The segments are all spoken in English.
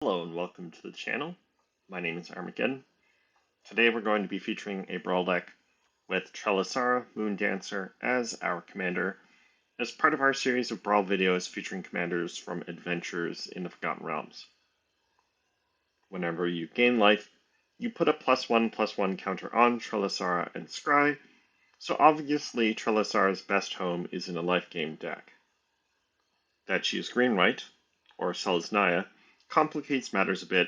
Hello and welcome to the channel. My name is Armageddon. Today we're going to be featuring a Brawl deck with Trelasarra, Moon Dancer as our commander as part of our series of Brawl videos featuring commanders from Adventures in the Forgotten Realms. Whenever you gain life, you put a +1/+1 counter on Trelasarra and Scry, so obviously Trelasarra's best home is in a life gain deck. That she is green-white, or Selesnya, complicates matters a bit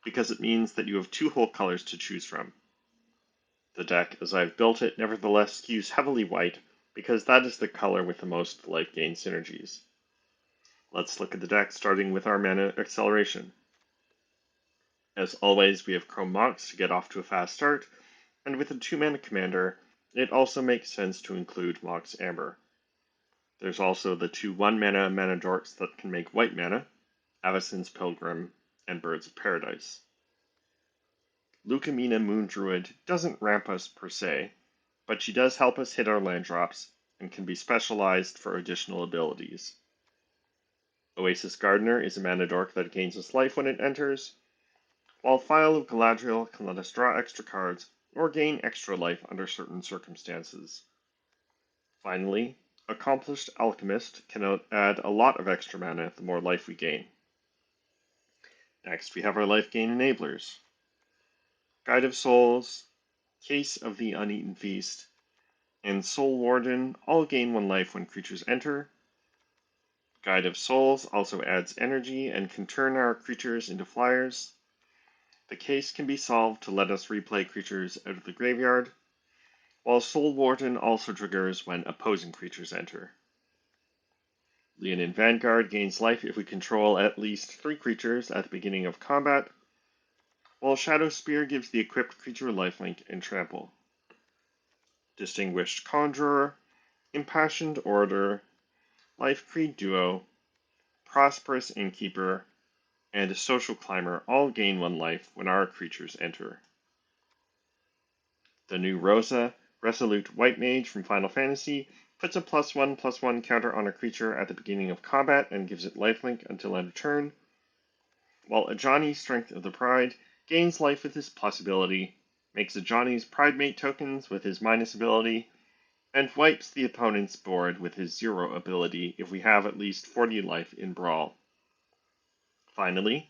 because it means that you have two whole colors to choose from. The deck, as I've built it, nevertheless skews heavily white because that is the color with the most life gain synergies. Let's look at the deck starting with our mana acceleration. As always, we have Chrome Mox to get off to a fast start, and with a 2-mana commander, it also makes sense to include Mox Amber. There's also the two 1-mana mana dorks that can make white mana, Avacyn's Pilgrim and Birds of Paradise. Lucamina Moon Druid doesn't ramp us per se, but she does help us hit our land drops and can be specialized for additional abilities. Oasis Gardener is a mana dork that gains us life when it enters, while Phial of Galadriel can let us draw extra cards or gain extra life under certain circumstances. Finally, Accomplished Alchemist can add a lot of extra mana the more life we gain. Next, we have our life gain enablers. Guide of Souls, Case of the Uneaten Feast, and Soul Warden all gain 1 life when creatures enter. Guide of Souls also adds energy and can turn our creatures into flyers. The case can be solved to let us replay creatures out of the graveyard, while Soul Warden also triggers when opposing creatures enter. Leonin Vanguard gains life if we control at least 3 creatures at the beginning of combat, while Shadow Spear gives the equipped creature lifelink and trample. Distinguished Conjurer, Impassioned Orator, Life Creed Duo, Prosperous Innkeeper, and Social Climber all gain 1 life when our creatures enter. The new Rosa, Resolute White Mage from Final Fantasy, puts a +1/+1 counter on a creature at the beginning of combat and gives it lifelink until end of turn, while Ajani, Strength of the Pride, gains life with his plus ability, makes Ajani's Pridemate tokens with his minus ability, and wipes the opponent's board with his 0 ability if we have at least 40 life in Brawl. Finally,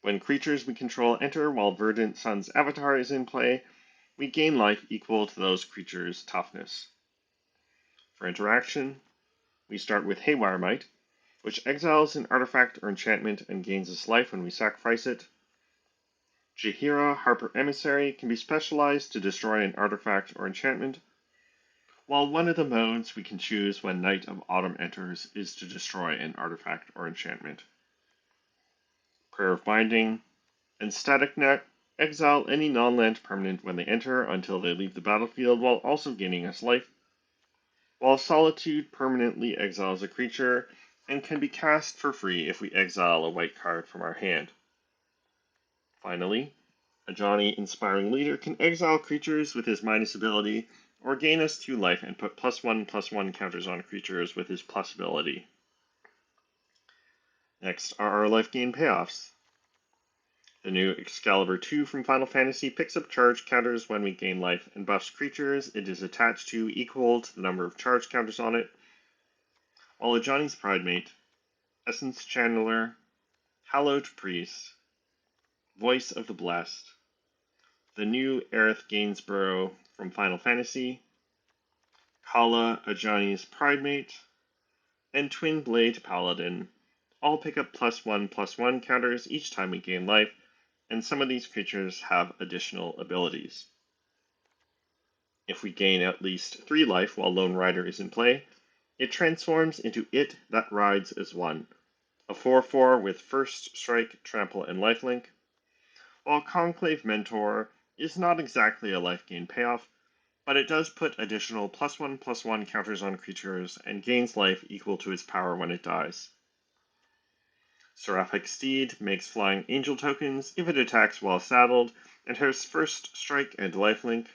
when creatures we control enter while Verdant Sun's avatar is in play, we gain life equal to those creatures' toughness. For interaction, we start with Haywire Might, which exiles an artifact or enchantment and gains us life when we sacrifice it. Jaheira, Harper Emissary, can be specialized to destroy an artifact or enchantment, while one of the modes we can choose when Night of Autumn enters is to destroy an artifact or enchantment. Prayer of Binding and Static Net exile any non-land permanent when they enter until they leave the battlefield while also gaining us life, while Solitude permanently exiles a creature and can be cast for free if we exile a white card from our hand. Finally, Ajani Inspiring Leader can exile creatures with his minus ability or gain us 2 life and put +1/+1 counters on creatures with his plus ability. Next are our life gain payoffs. The new Excalibur 2 from Final Fantasy picks up charge counters when we gain life and buffs creatures it is attached to equal to the number of charge counters on it, while Ajani's Pridemate, Essence Channeler, Hallowed Priest, Voice of the Blessed, the new Aerith Gainsborough from Final Fantasy, Kala, Ajani's Pridemate, and Twin Blade Paladin all pick up +1/+1 counters each time we gain life, and some of these creatures have additional abilities. If we gain at least 3 life while Lone Rider is in play, it transforms into It That Rides as 1, a 4/4 with First Strike, Trample, and Lifelink, while Conclave Mentor is not exactly a life gain payoff, but it does put additional +1/+1 counters on creatures and gains life equal to its power when it dies. Seraphic Steed makes Flying Angel tokens if it attacks while saddled and has First Strike and Lifelink,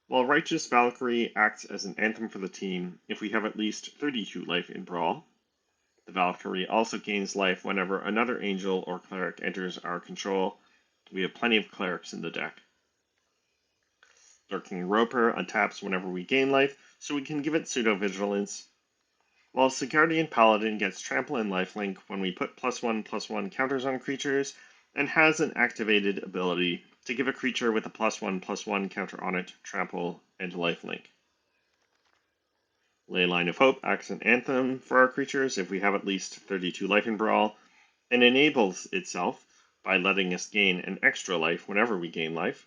while Righteous Valkyrie acts as an anthem for the team if we have at least 32 life in Brawl. The Valkyrie also gains life whenever another angel or cleric enters our control. We have plenty of clerics in the deck. Lurking Roper untaps whenever we gain life, so we can give it pseudo-vigilance, while Sigardian Paladin gets trample and lifelink when we put +1/+1 counters on creatures, and has an activated ability to give a creature with a +1/+1 counter on it trample and lifelink. Leyline of Hope acts an anthem for our creatures if we have at least 32 life in Brawl, and enables itself by letting us gain an extra life whenever we gain life,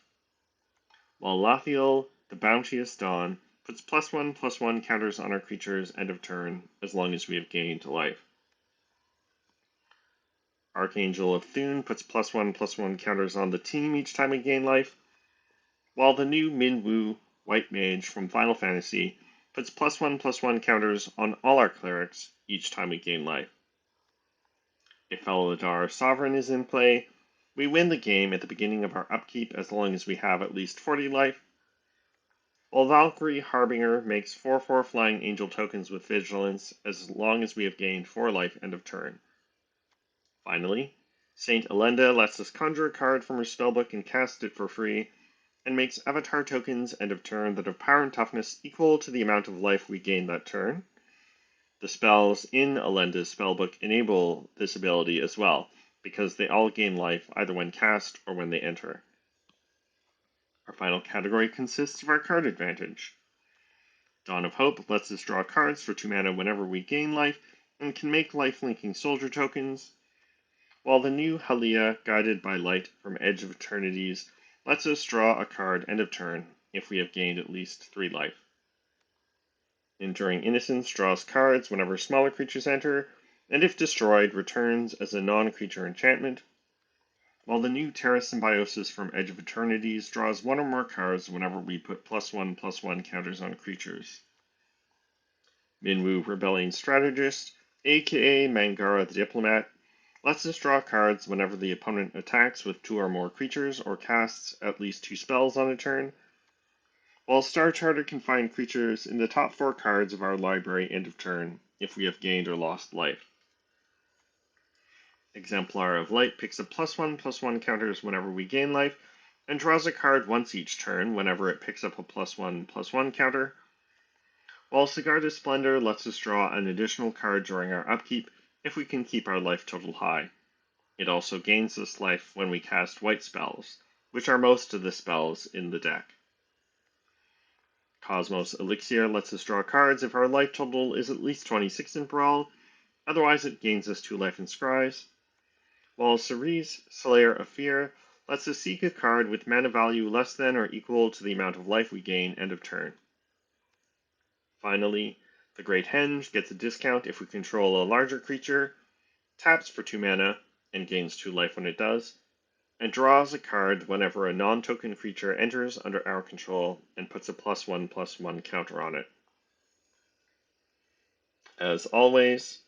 while Lathiel, the Bounteous Dawn, puts +1/+1 counters on our creatures end of turn as long as we have gained life. Archangel of Thune puts +1/+1 counters on the team each time we gain life, while the new Minwu White Mage from Final Fantasy puts +1/+1 counters on all our clerics each time we gain life. If Felidar Sovereign is in play, we win the game at the beginning of our upkeep as long as we have at least 40 life, while Valkyrie Harbinger makes 4/4 Flying Angel tokens with Vigilance as long as we have gained 4 life end of turn. Finally, Saint Elenda lets us conjure a card from her spellbook and cast it for free, and makes Avatar tokens end of turn that have power and toughness equal to the amount of life we gain that turn. The spells in Elenda's spellbook enable this ability as well, because they all gain life either when cast or when they enter. Our final category consists of our card advantage. Dawn of Hope lets us draw cards for 2 mana whenever we gain life, and can make life-linking soldier tokens, while the new Halia, Guided by Light from Edge of Eternities, lets us draw a card end of turn if we have gained at least 3 life. Enduring Innocence draws cards whenever smaller creatures enter, and if destroyed, returns as a non-creature enchantment, while the new Terra Symbiosis from Edge of Eternities draws 1 or more cards whenever we put +1/+1 counters on creatures. Minwu Rebellion Strategist, aka Mangara the Diplomat, lets us draw cards whenever the opponent attacks with 2 or more creatures or casts at least 2 spells on a turn, while Star Charter can find creatures in the top 4 cards of our library end of turn if we have gained or lost life. Exemplar of Light picks up +1/+1 counters whenever we gain life, and draws a card once each turn whenever it picks up a +1/+1 counter, while Sigarda's Splendor lets us draw an additional card during our upkeep if we can keep our life total high. It also gains this life when we cast white spells, which are most of the spells in the deck. Cosmos Elixir lets us draw cards if our life total is at least 26 in Brawl, otherwise it gains us 2 life in Scries, while Cerise, Slayer of Fear, lets us seek a card with mana value less than or equal to the amount of life we gain end of turn. Finally, the Great Henge gets a discount if we control a larger creature, taps for 2 mana, and gains 2 life when it does, and draws a card whenever a non-token creature enters under our control and puts a +1/+1 counter on it. As always,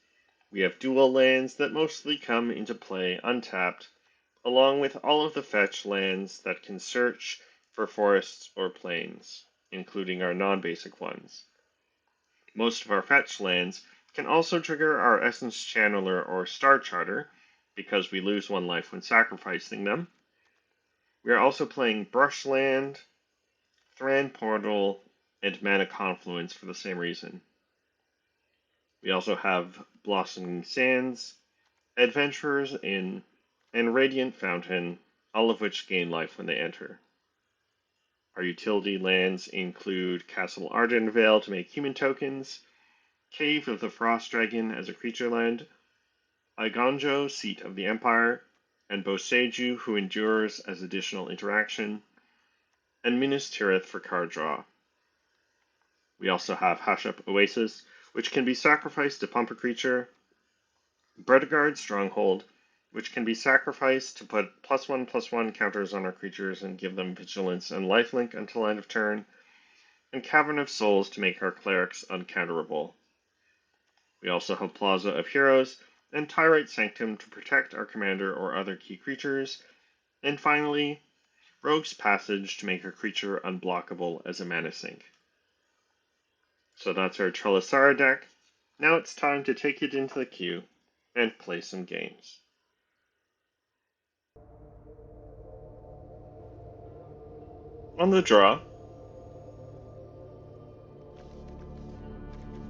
we have dual lands that mostly come into play untapped, along with all of the fetch lands that can search for forests or plains, including our non-basic ones. Most of our fetch lands can also trigger our Essence Channeler or Star Charter, because we lose 1 life when sacrificing them. We are also playing Brushland, Thran Portal, and Mana Confluence for the same reason. We also have Blossoming Sands, Adventurers Inn, and Radiant Fountain, all of which gain life when they enter. Our utility lands include Castle Ardenvale to make human tokens, Cave of the Frost Dragon as a creature land, Igonjo, Seat of the Empire, and Boseiju, who endures as additional interaction, and Minas Tirith for card draw. We also have Hashup Oasis, which can be sacrificed to pump a creature, Bredegard Stronghold, which can be sacrificed to put +1/+1 counters on our creatures and give them Vigilance and Lifelink until end of turn, and Cavern of Souls to make our clerics uncounterable. We also have Plaza of Heroes and Tyrite Sanctum to protect our commander or other key creatures, and finally, Rogue's Passage to make our creature unblockable as a mana sink. So that's our Trelasarra deck. Now it's time to take it into the queue and play some games. On the draw,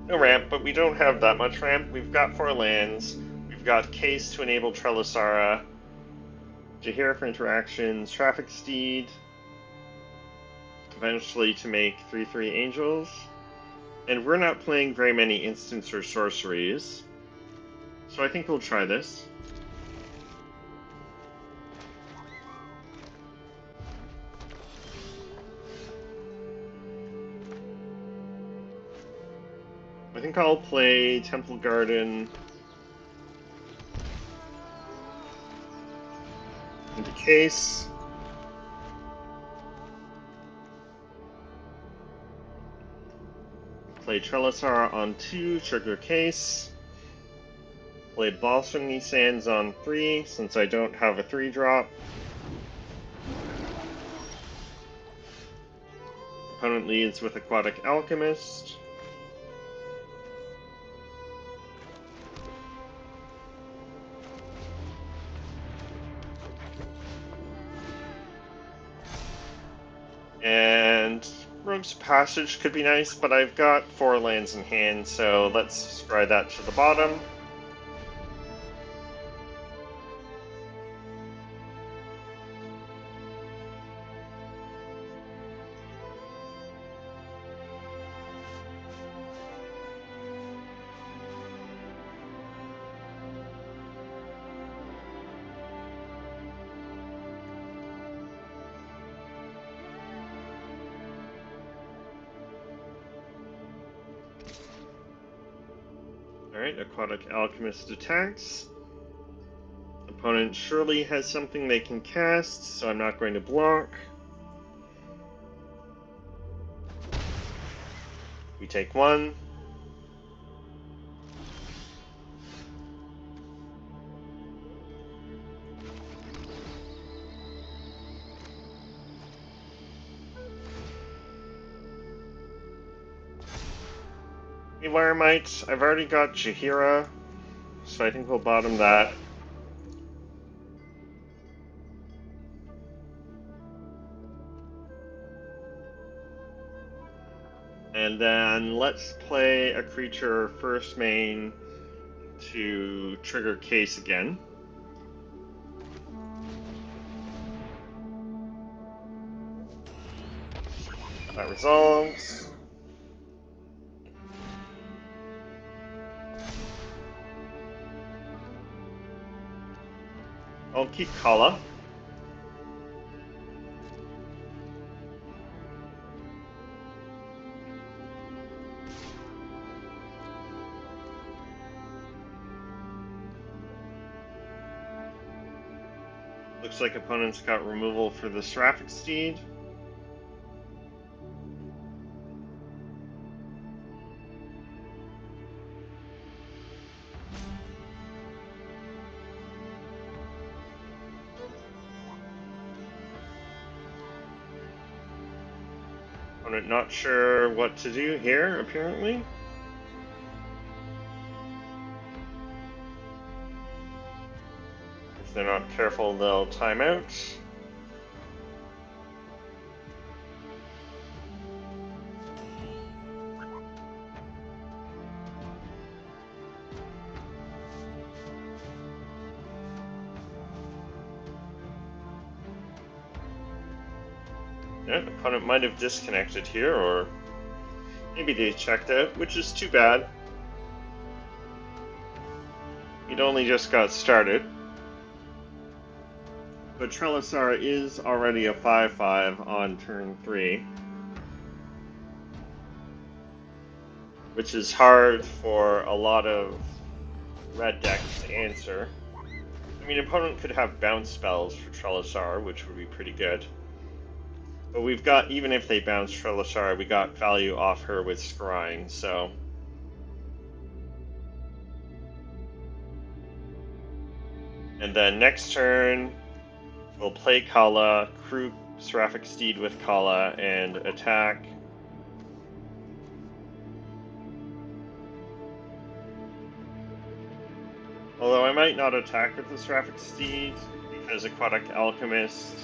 no ramp, but we don't have that much ramp. We've got 4 lands. We've got Case to enable Trelasarra, Jaheira for interactions, Traffic Steed, eventually to make 3/3 Angels. And we're not playing very many instants or sorceries, so I think we'll try this. I think I'll play Temple Garden into Case. Play Trelasarra on 2, trigger Case. Play Balsamy Sands on 3, since I don't have a 3-drop. Opponent leads with Aquatic Alchemist. And Rogue's Passage could be nice, but I've got 4 lands in hand, so let's scry that to the bottom. Alright, Aquatic Alchemist attacks. Opponent surely has something they can cast, so I'm not going to block. We take 1. Wiremite, I've already got Jaheira, so I think we'll bottom that. And then let's play a creature first main to trigger Case again. That resolves. I'll keep Kala. Looks like opponents got removal for the Traffic Steed. Opponent not sure what to do here, apparently. If they're not careful, they'll time out. Yeah, opponent might have disconnected here, or maybe they checked out, which is too bad. It only just got started. But Trelasarra is already a 5/5 on turn 3. Which is hard for a lot of red decks to answer. I mean, opponent could have bounce spells for Trelasarra, which would be pretty good. But we've got, even if they bounce Trelasarra, we got value off her with scrying, so. And then next turn, we'll play Kala, crew Seraphic Steed with Kala, and attack. Although I might not attack with the Seraphic Steed, because Aquatic Alchemist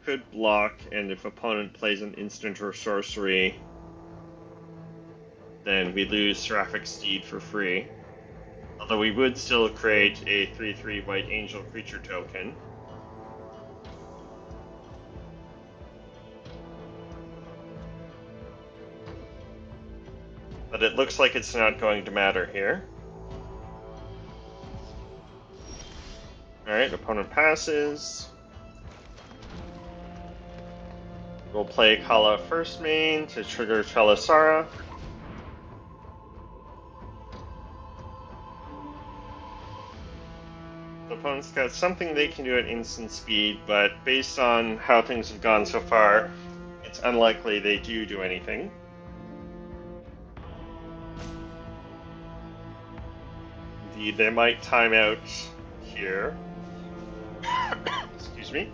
could block, and if opponent plays an instant or sorcery, then we lose Seraphic Steed for free. Although we would still create a 3/3 White Angel creature token. But it looks like it's not going to matter here. Alright, opponent passes. We'll play Kala first main to trigger Trelasarra. The opponent's got something they can do at instant speed, but based on how things have gone so far, it's unlikely they do anything. Indeed, they might time out here. Excuse me.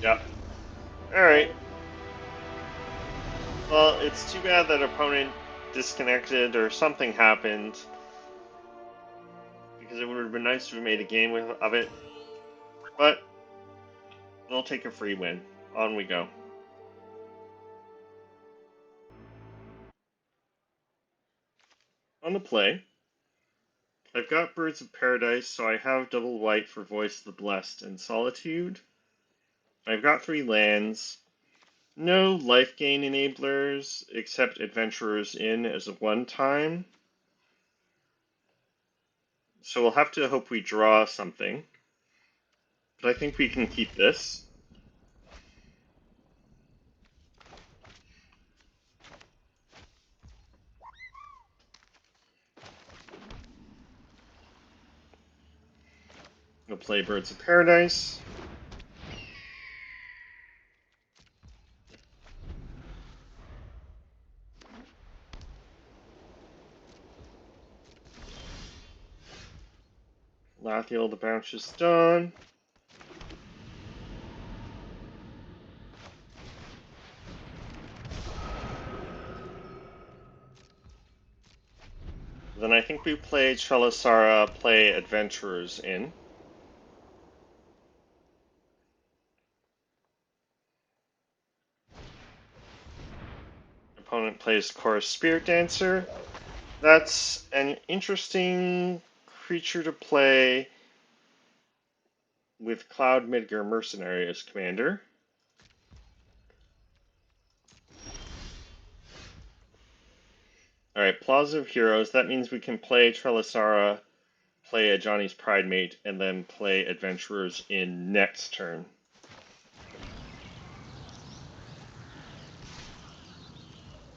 Yep. Alright. Well, it's too bad that opponent disconnected or something happened, because it would have been nice to have made a game of it. But they'll take a free win. On we go. On the play, I've got Birds of Paradise, so I have double white for Voice of the Blessed and Solitude. I've got 3 lands. No life gain enablers, except Adventurer's Inn as a one-time. So we'll have to hope we draw something. But I think we can keep this. We'll play Birds of Paradise. Lathiel, the Bounce's Dawn. Then I think we play Trelasarra, play Adventurers Inn. Opponent plays Chorus Spirit Dancer. That's an interesting creature to play with Cloud Midgar Mercenary as commander. Alright, Plaza of Heroes. That means we can play Trelasarra, play a Johnny's Pridemate, and then play Adventurers in next turn.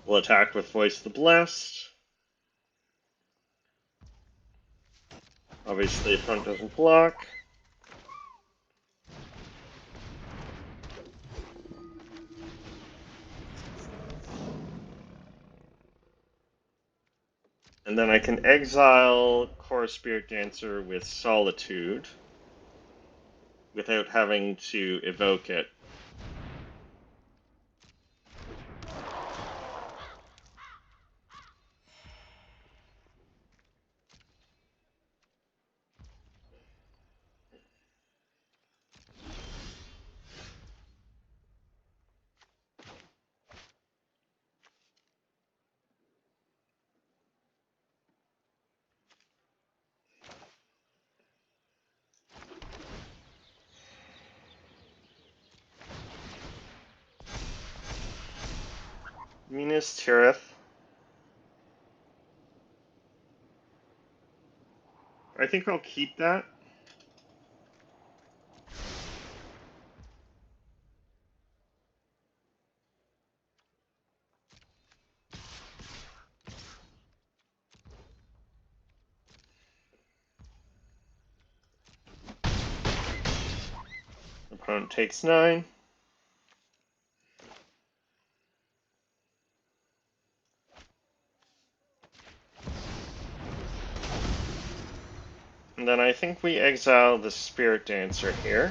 We'll attack with Voice of the Blessed. Obviously, the opponent doesn't block. And then I can exile Chorus Spirit Dancer with Solitude without having to evoke it. Minas Tirith. I think I'll keep that. Opponent takes 9. And then I think we exile the Spirit Dancer here.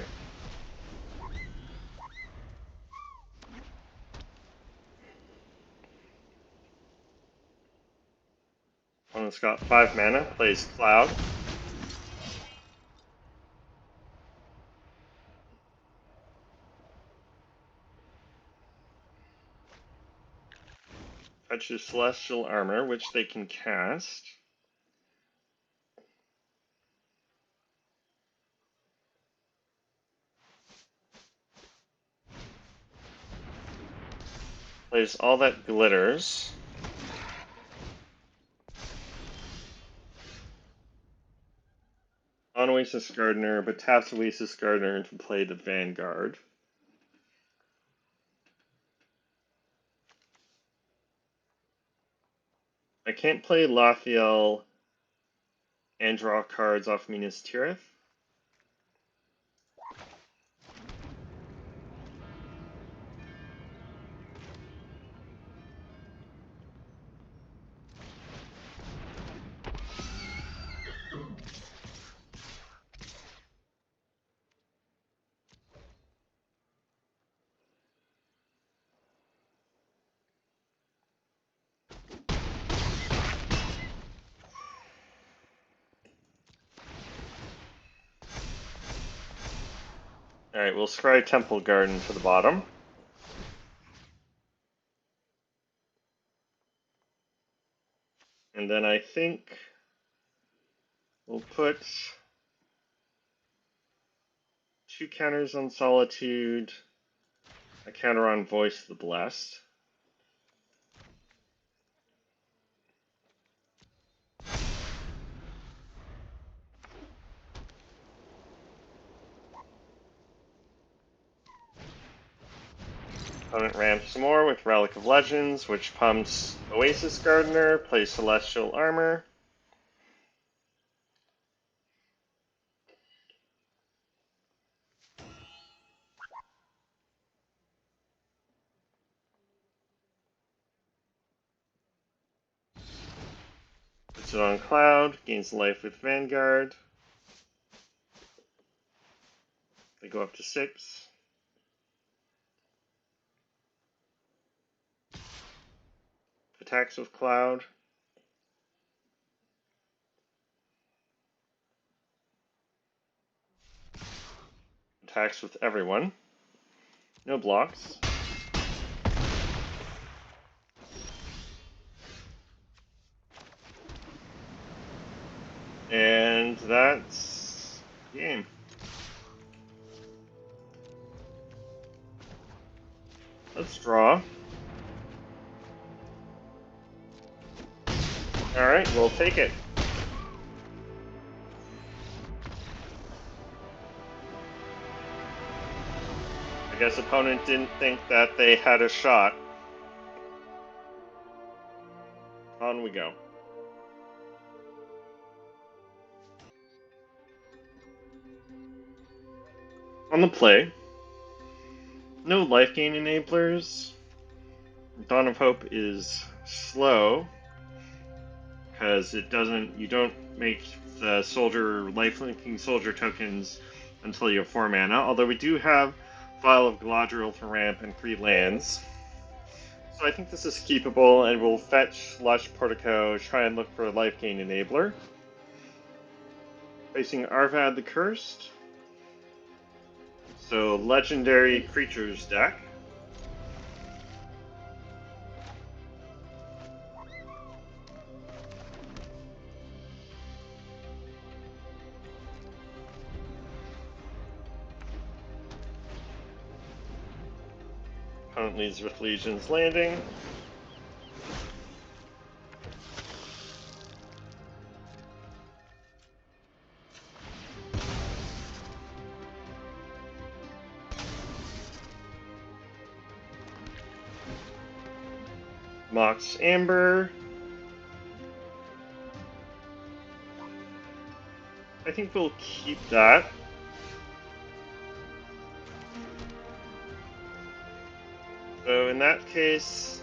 Opponent's got 5 mana, plays Cloud. Fetches Celestial Armor, which they can cast. Plays All That Glitters. On Oasis Gardener, but taps Oasis Gardener to play the Vanguard. I can't play Lothiel and draw cards off Minas Tirith. Alright, we'll scry Temple Garden to the bottom. And then I think we'll put 2 counters on Solitude, a counter on Voice of the Blessed. Opponent ramps some more with Relic of Legends, which pumps Oasis Gardener, plays Celestial Armor. Puts it on Cloud, gains life with Vanguard. They go up to 6. Attacks with Cloud. Attacks with everyone. No blocks. And that's the game. Let's draw. Alright, we'll take it. I guess opponent didn't think that they had a shot. On we go. On the play, no life gain enablers. Dawn of Hope is slow because you don't make the lifelinking soldier tokens until you have 4 mana. Although we do have Vial of Galadriel to ramp and 3 lands. So I think this is keepable, and we'll fetch Lush Portico, try and look for a life gain enabler. Facing Arvad the Cursed. So legendary creatures deck. Opponent leads with Legion's Landing. Mox Amber. I think we'll keep that. So in that case,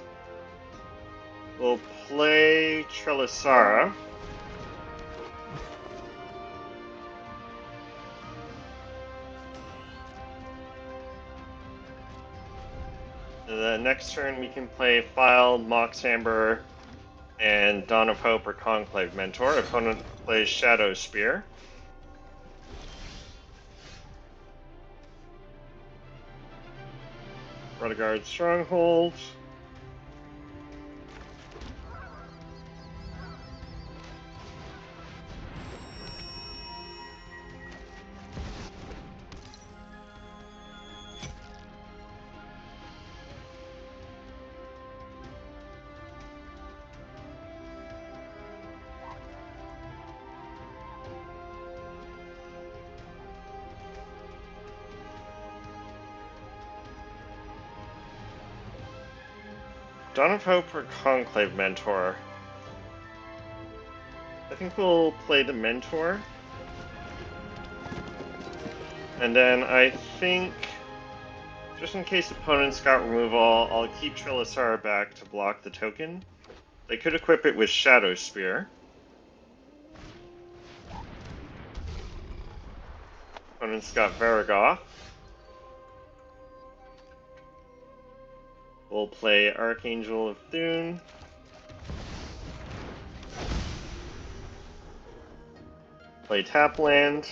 we'll play Trelasarra. Next turn we can play File, Mox Amber, and Dawn of Hope or Conclave Mentor. Opponent plays Shadow Spear. Renegade Stronghold. Dawn of Hope or Conclave Mentor? I think we'll play the Mentor. And then I think, just in case opponents got removal, I'll keep Trelasarra back to block the token. They could equip it with Shadow Spear. Opponents got Varragoth. We'll play Archangel of Thune. Play tap land.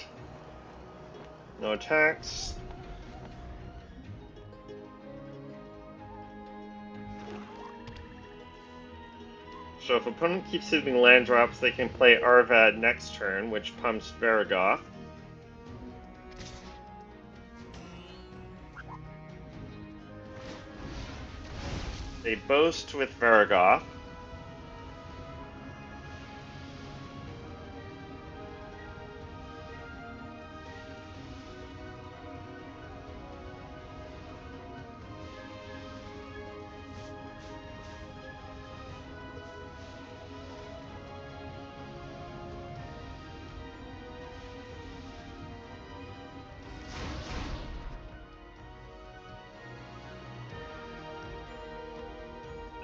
No attacks. So if opponent keeps hitting land drops, they can play Arvad next turn, which pumps Varragoth. They boast with Varragoth.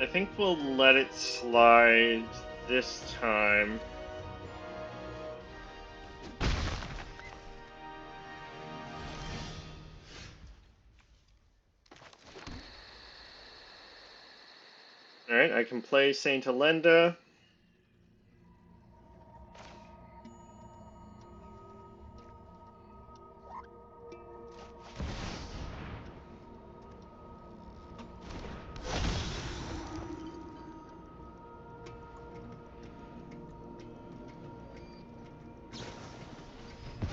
I think we'll let it slide this time. Alright, I can play Saint Elenda.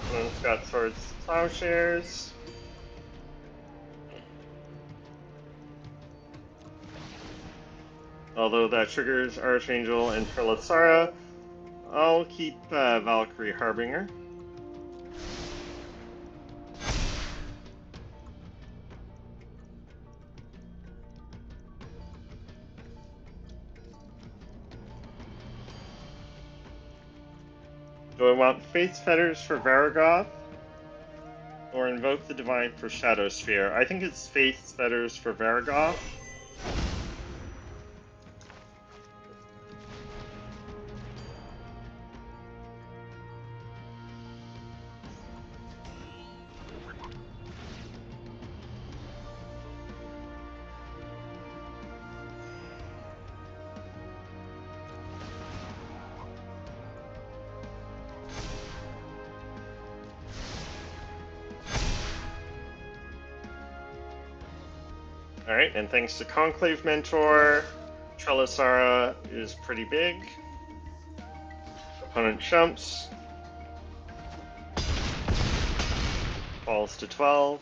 Opponent's got Swords Plowshares. Although that triggers Archangel and Trelasarra, I'll keep Valkyrie Harbinger. Do I want Faith's Fetters for Varragoth? Or Invoke the Divine for Shadow Sphere? I think it's Faith's Fetters for Varragoth. Alright, and thanks to Conclave Mentor, Trelasarra is pretty big. Opponent jumps. Falls to 12.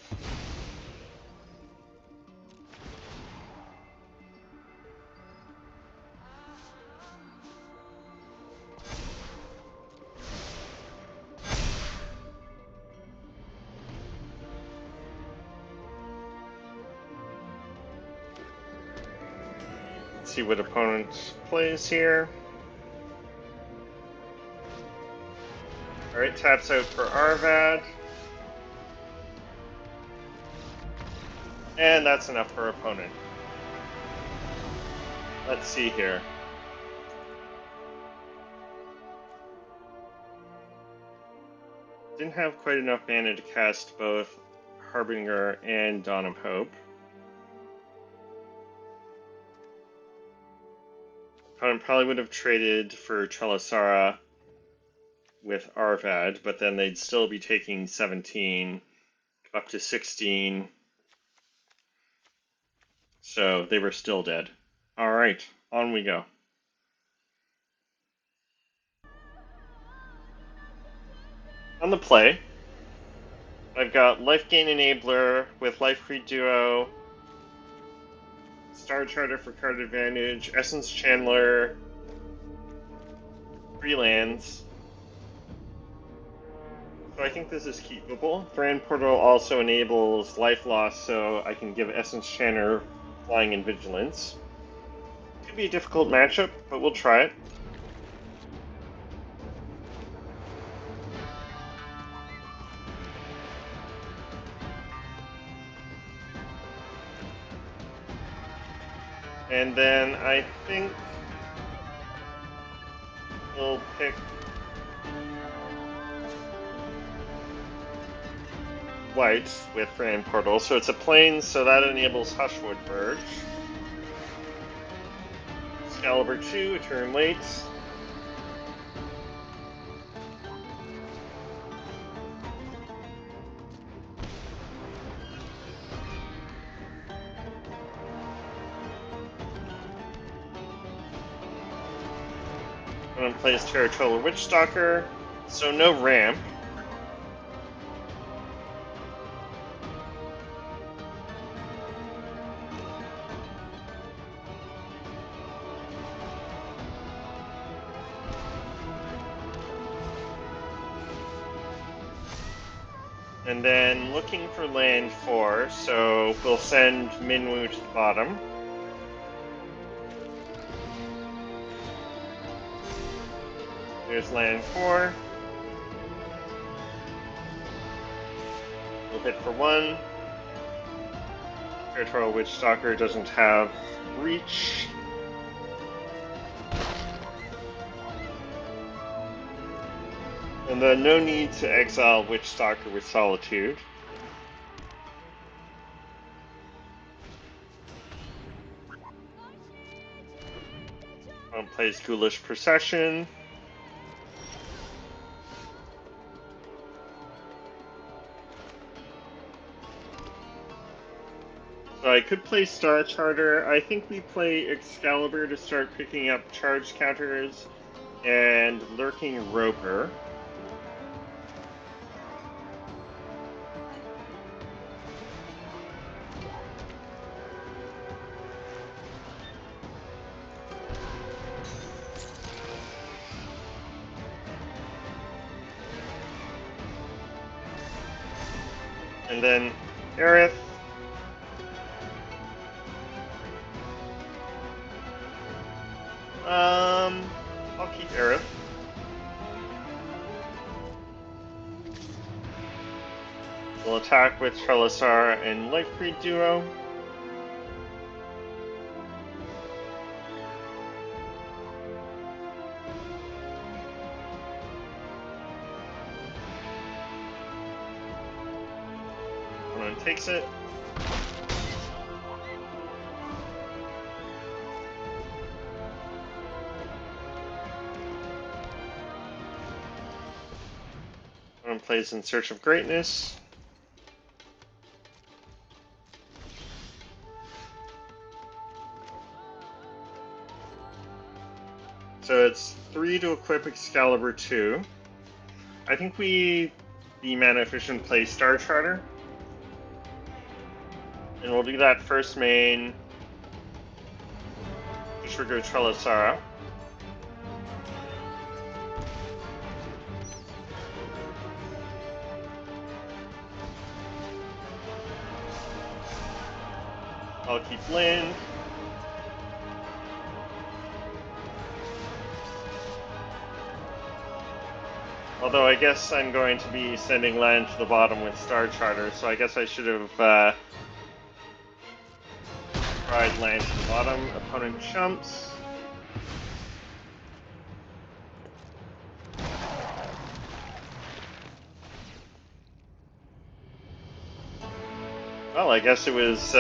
Let's see what opponent plays here. Alright, taps out for Arvad. And that's enough for opponent. Let's see here. Didn't have quite enough mana to cast both Harbinger and Dawn of Hope. Opponent probably would have traded for Trelasarra with Arvad, but then they'd still be taking 17 up to 16. So they were still dead. Alright, on we go. On the play, I've got Life Gain Enabler with Life Creed Duo, Star Charter for card advantage, Essence Chandler, 3 lands. So I think this is keepable. Brand Portal also enables Life Loss, so I can give Essence Chandler Flying and Vigilance. Could be a difficult matchup, but we'll try it. And then I think we'll pick white with Brand Portal. So it's a plane, so that enables Hushwood Verge. Excalibur 2, a turn late. Opponent plays Territorial Witchstalker, so no ramp. And then looking for land 4, so we'll send Minwu to the bottom. There's land 4. We'll hit for 1. Territorial Witchstalker doesn't have reach. And then no need to exile Witchstalker with Solitude. Plays Ghoulish Procession. So I could play Star Charter. I think we play Excalibur to start picking up charge counters, and Lurking Roper. And then Aerith. I'll keep Aerith. We'll attack with Trelasarra and Life Creed Duo. Opponent takes it. Opponent plays In Search of Greatness. So it's 3 to equip Excalibur 2. I think we, the mana efficient, play Star Charter. And we'll do that first main to trigger Trelasarra. I'll keep land. Although I guess I'm going to be sending land to the bottom with Star Charter, so I guess I should have tried land to the bottom. Opponent chumps. Well, I guess it was,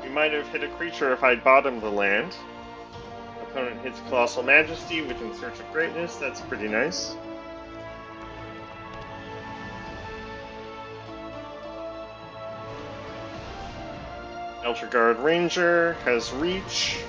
we might have hit a creature if I'd bottomed the land. Opponent hits Colossal Majesty with In Search of Greatness. That's pretty nice. Elder Guard Ranger has Reach.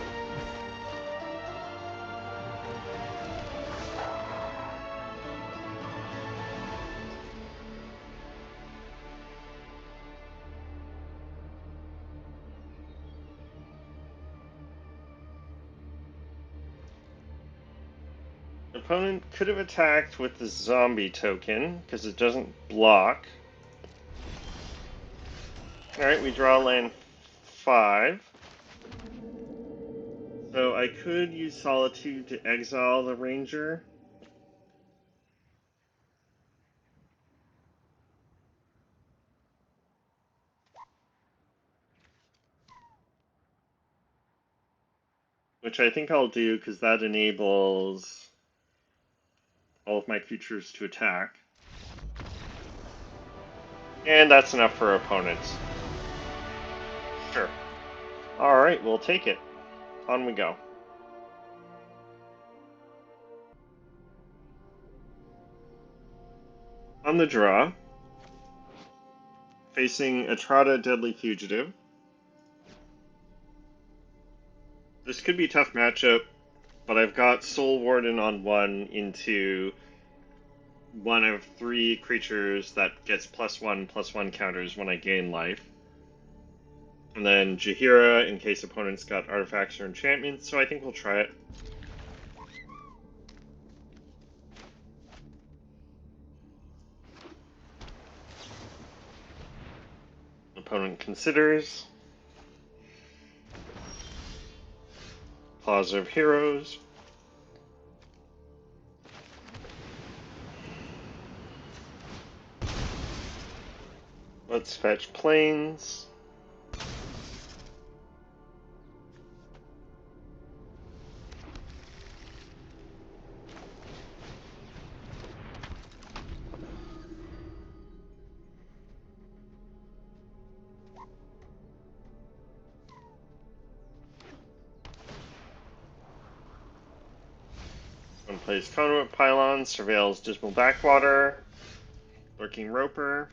Opponent could have attacked with the zombie token, because it doesn't block. Alright, we draw land 5. So I could use Solitude to exile the Ranger. Which I think I'll do, because that enables all of my creatures to attack. And that's enough for opponents. Sure. Alright, we'll take it. On we go. On the draw, facing Etrata Deadly Fugitive. This could be a tough matchup, but I've got Soul Warden on 1 into one of 3 creatures that gets +1/+1 counters when I gain life. And then Jaheira in case opponents got artifacts or enchantments, so I think we'll try it. Opponent considers. Plaza of Heroes. Let's fetch planes. One plays Conduit Pylon, surveils Dismal Backwater, Lurking Roper.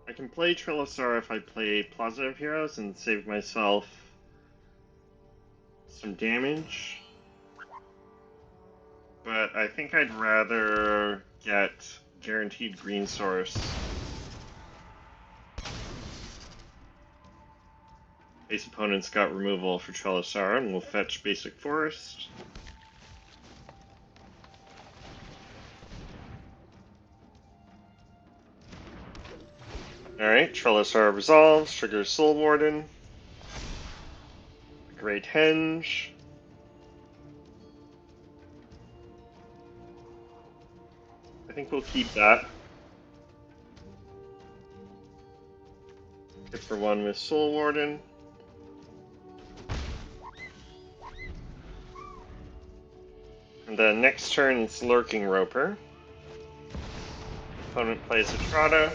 I can play Trelasarra if I play Plaza of Heroes and save myself some damage. But I think I'd rather get Guaranteed Green Source. Base opponent's got removal for Trelasarra, and we'll fetch Basic Forest. Alright, Trelasarra resolves, triggers Soul Warden. Great Henge. I think we'll keep that. Hit for 1 with Soul Warden. And then next turn it's Lurking Roper. Opponent plays Etrata.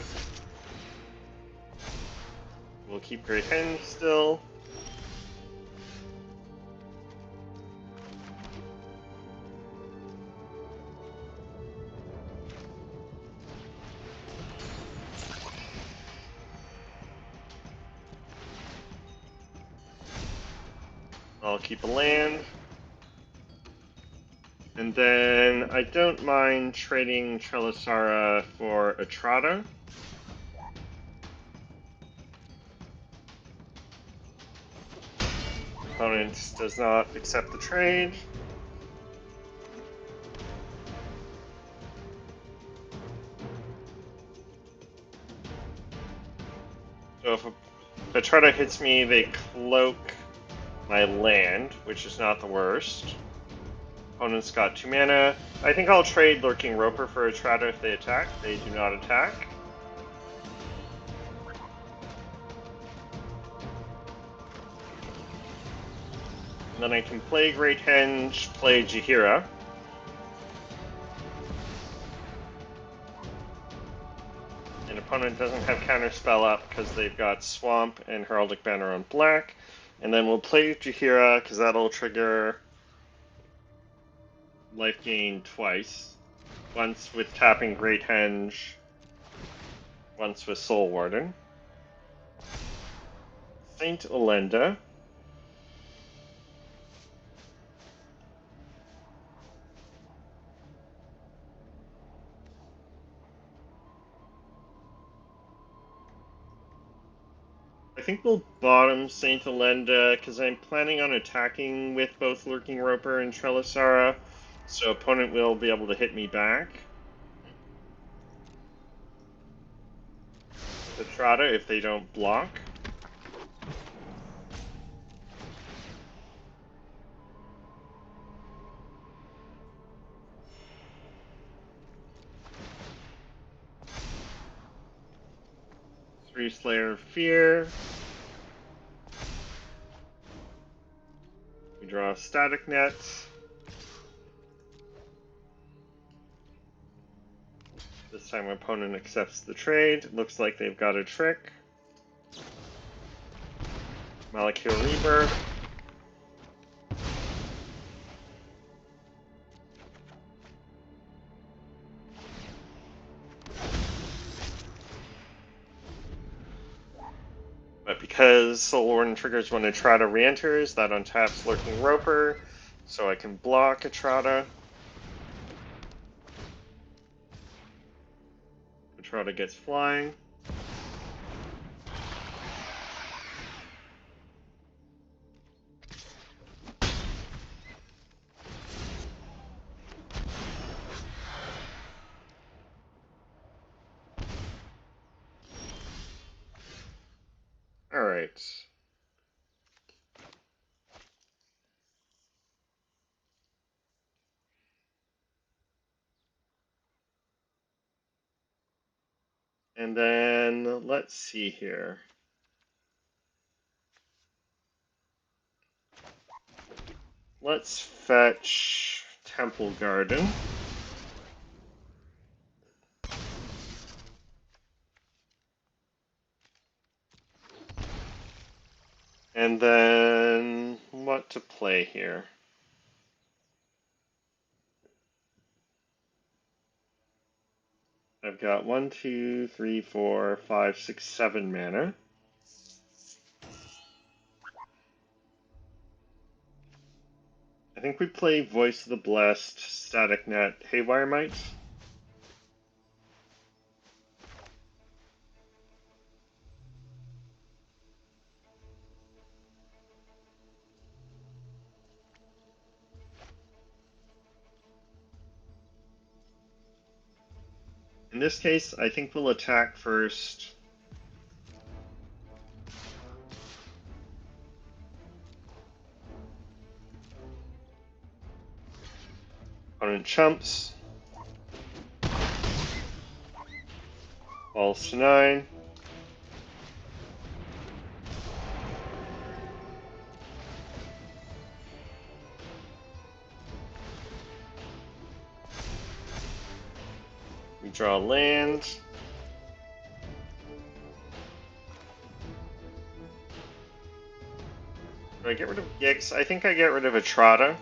We'll keep Great Henge still. I'll keep a land. And then I don't mind trading Trelasarra for Etrata. Opponent does not accept the trade. So if Etrata hits me, they cloak my land, which is not the worst. Opponent's got 2 mana. I think I'll trade Lurking Roper for Etrata if they attack. They do not attack. And then I can play Great Henge, play Jaheira. And opponent doesn't have counterspell up because they've got Swamp and Heraldic Banner on black. And then we'll play Jaheira because that'll trigger life gain twice. Once with tapping Great Henge, once with Soul Warden. Saint Olenda. I think we'll bottom Saint Olenda because I'm planning on attacking with both Lurking Roper and Trelasarra, so opponent will be able to hit me back. The Trotta if they don't block. Three Slayer of Fear. We draw Static Net. This time opponent accepts the trade. Looks like they've got a trick. Malakir Rebirth. But because Soul Warden triggers when a Trotta re-enters, that untaps Lurking Roper, so I can block a Trotta. The Trotta gets flying. Alright. And then, let's see here. Let's fetch Temple Garden. And then, what to play here? I've got 1, 2, 3, 4, 5, 6, 7 mana. I think we play Voice of the Blessed, Static Net, Haywire Might. In this case, I think we'll attack first. Opponent chumps. Falls to 9. We draw land. Do I get rid of Gix? I think I get rid of a Trotta.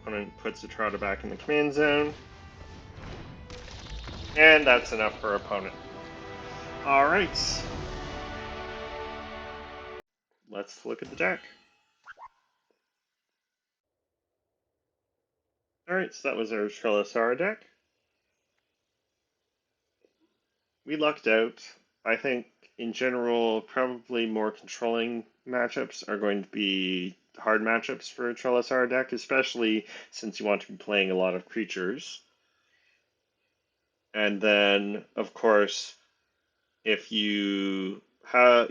Opponent puts a Trotta back in the command zone. And that's enough for opponent. Alright. Let's look at the deck. Alright, so that was our Trelasarra deck. We lucked out. I think, in general, probably more controlling matchups are going to be hard matchups for a Trelasarra deck, especially since you want to be playing a lot of creatures. And then, of course, if you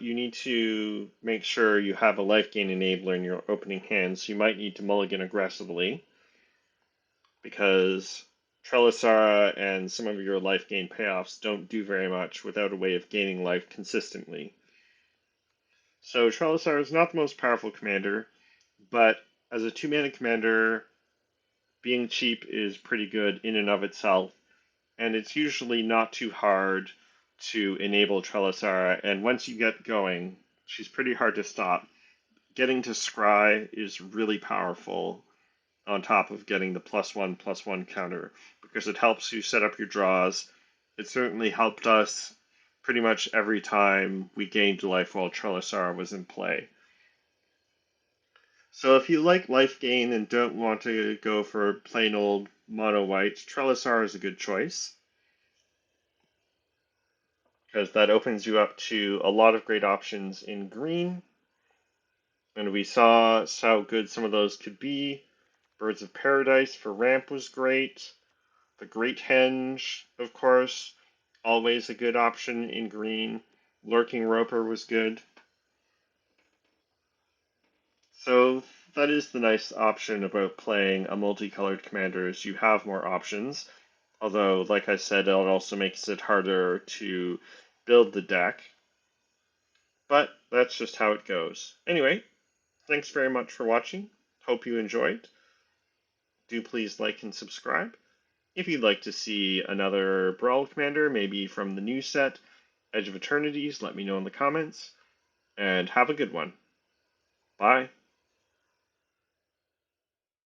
need to make sure you have a life gain enabler in your opening hand, so you might need to mulligan aggressively. because Trelasarra and some of your life gain payoffs don't do very much without a way of gaining life consistently. So Trelasarra is not the most powerful commander, but as a 2-mana commander, being cheap is pretty good in and of itself, and it's usually not too hard to enable Trelasarra, and once you get going, she's pretty hard to stop. Getting to Scry is really powerful on top of getting the +1/+1 counter, because it helps you set up your draws. It certainly helped us pretty much every time we gained life while Trelasarra was in play. So if you like life gain and don't want to go for plain old mono white, Trelasarra is a good choice, because that opens you up to a lot of great options in green. And we saw how good some of those could be. Birds of Paradise for ramp was great. The Great Henge, of course, always a good option in green. Lurking Roper was good. So that is the nice option about playing a multicolored commander, is you have more options. Although, like I said, it also makes it harder to build the deck. But that's just how it goes. Anyway, thanks very much for watching. Hope you enjoyed. Do please like and subscribe. If you'd like to see another Brawl commander, maybe from the new set, Edge of Eternities, let me know in the comments. And have a good one. Bye.